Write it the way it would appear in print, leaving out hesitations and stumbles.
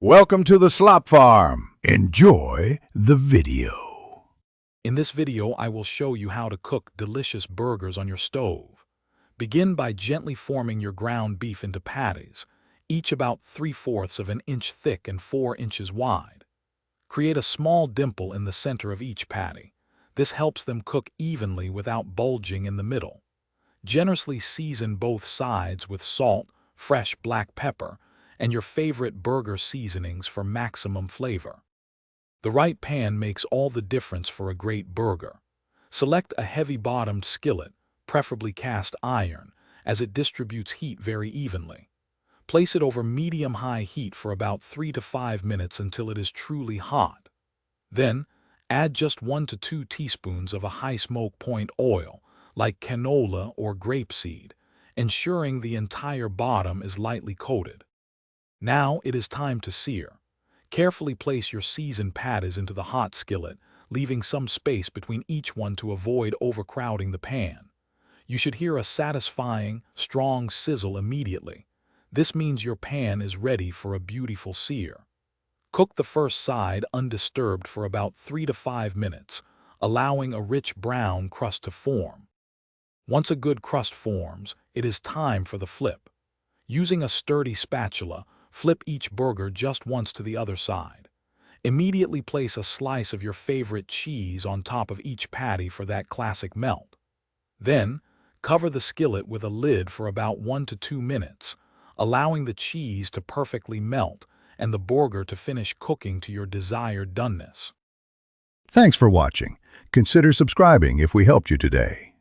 Welcome to the Slop Farm. Enjoy the video. In this video, I will show you how to cook delicious burgers on your stove. Begin by gently forming your ground beef into patties, each about 3/4 of an inch thick and 4 inches wide. Create a small dimple in the center of each patty. This helps them cook evenly without bulging in the middle. Generously season both sides with salt, fresh black pepper, and your favorite burger seasonings for maximum flavor. The right pan makes all the difference for a great burger. Select a heavy-bottomed skillet, preferably cast iron, as it distributes heat very evenly. Place it over medium-high heat for about 3 to 5 minutes until it is truly hot. Then, add just 1 to 2 teaspoons of a high smoke point oil, like canola or grapeseed, ensuring the entire bottom is lightly coated. Now it is time to sear. Carefully place your seasoned patties into the hot skillet, leaving some space between each one to avoid overcrowding the pan. You should hear a satisfying, strong sizzle immediately. This means your pan is ready for a beautiful sear. Cook the first side undisturbed for about 3 to 5 minutes, allowing a rich brown crust to form. Once a good crust forms, it is time for the flip. Using a sturdy spatula, flip each burger just once to the other side. Immediately place a slice of your favorite cheese on top of each patty for that classic melt. Then, cover the skillet with a lid for about 1 to 2 minutes, allowing the cheese to perfectly melt and the burger to finish cooking to your desired doneness. Thanks for watching. Consider subscribing if we helped you today.